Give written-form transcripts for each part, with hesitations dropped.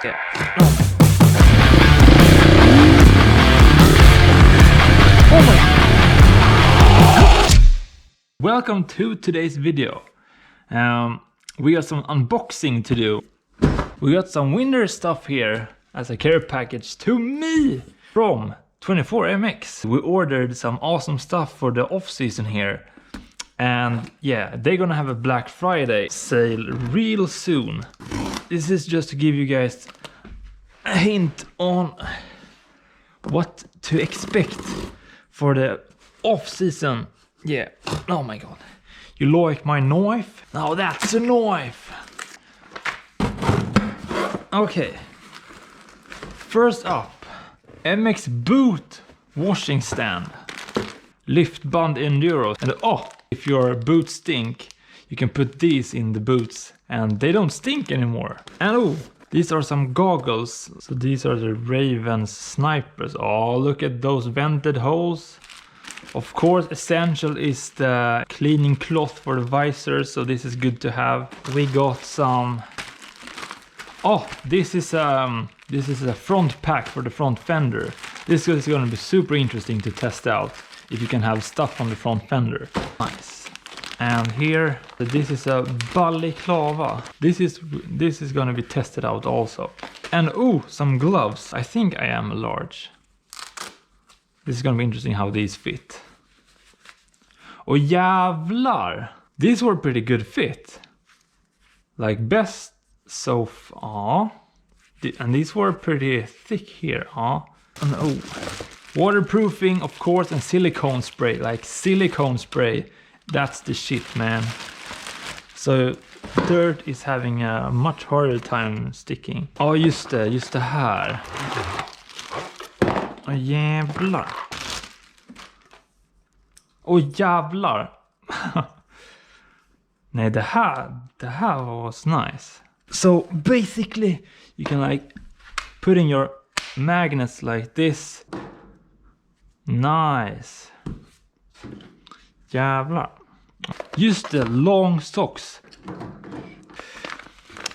Yeah. Welcome to today's video. We got some unboxing to do. We got some winter stuff here as a care package to me from 24MX. We ordered some awesome stuff for the off season here. And yeah, they're gonna have a Black Friday sale real soon. This is just to give you guys a hint on what to expect for the off season. Yeah, oh my god. You like my knife? Now that's a knife. Okay. First up, MX boot washing stand. Lift band Enduro. And oh, if your boots stink, you can put these in the boots and they don't stink anymore. And oh, these are some goggles. So these are the Raven snipers. Oh, look at those vented holes. Of course, essential is the cleaning cloth for the visor, so this is good to have. We got some. Oh, this is a front pack for the front fender. This is going to be super interesting to test out if you can have stuff on the front fender. Nice. And here, this is a Balaclava. This is going to be tested out also. And oh, some gloves. I think I am a large. This is gonna be interesting how these fit. Och jävlar! These were pretty good fit. Like best so far. And these were pretty thick here. And oh, waterproofing of course, and silicone spray. Like silicone spray, that's the shit, man. So dirt is having a much harder time sticking. Oh just det här. Åh jävlar. Åh jävlar. Nej, det här was nice. So basically you can like put in your magnets like this. Nice. Jävlar. Just the long socks.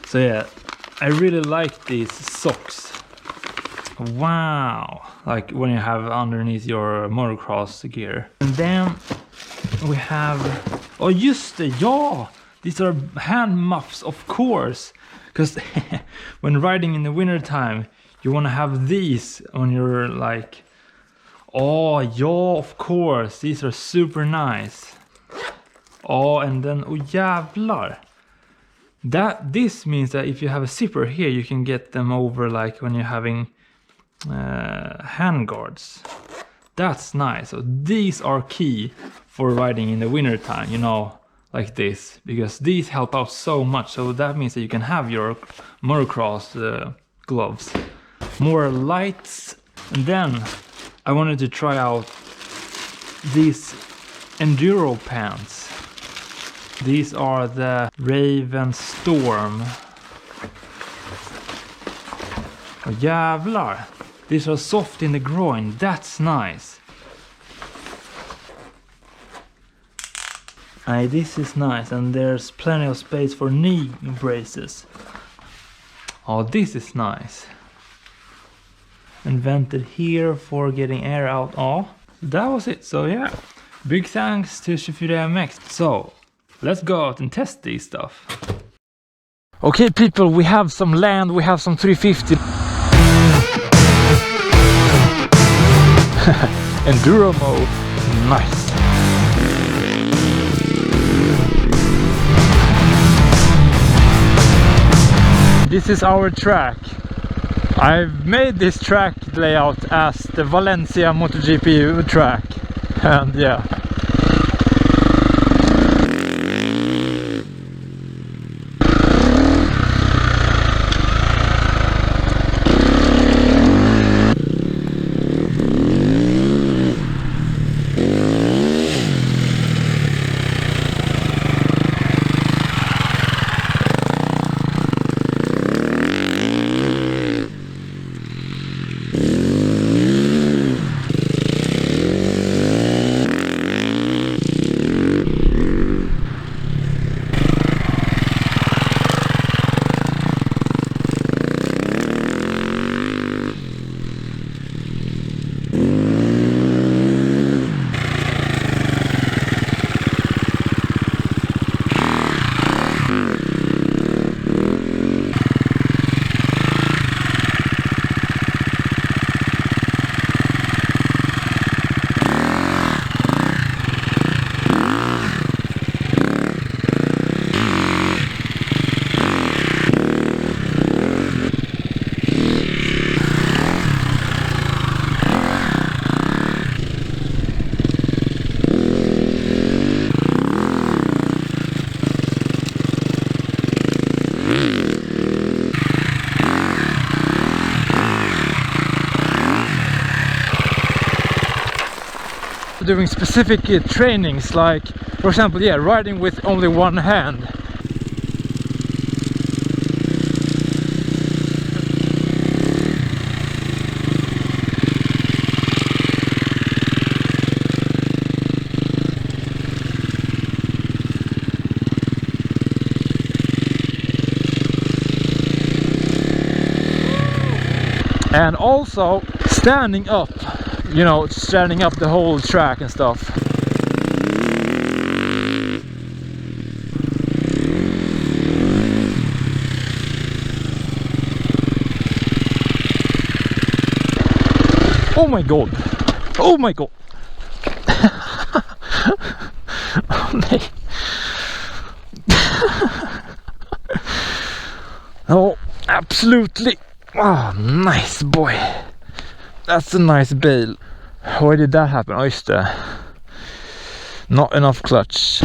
So yeah, I really like these socks. Wow, like when you have underneath your motocross gear. And then we have, oh just det, ja! These are hand muffs, of course. Because when riding in the winter time, you want to have these on your like, oh yeah, of course, these are super nice. Oh, and then, oh jävlar. This means that if you have a zipper here, you can get them over like when you're having hand guards. That's nice. So these are key for riding in the winter time, you know, like this, because these help out so much. So that means that you can have your motocross gloves. More lights. And then I wanted to try out these Enduro Pants. These are the Raven Storm. Oh, jävlar. These are soft in the groin. That's nice. This is nice, and there's plenty of space for knee braces. Oh, this is nice. And vented here for getting air out. Oh, that was it. So yeah, big thanks to 24MX. So let's go out and test these stuff. Okay, people, we have some land. We have some 350. Enduro mode, nice. This is our track. I've made this track layout as the Valencia MotoGP track, and yeah. doing specific trainings, like for example, yeah, riding with only one hand. And also standing up, you know, standing up the whole track and stuff. Oh my god! Oh my god! Oh, nej. Oh, absolutely! Oh, nice boy. That's a nice bail. Why did that happen? Oh, just det. Not enough clutch.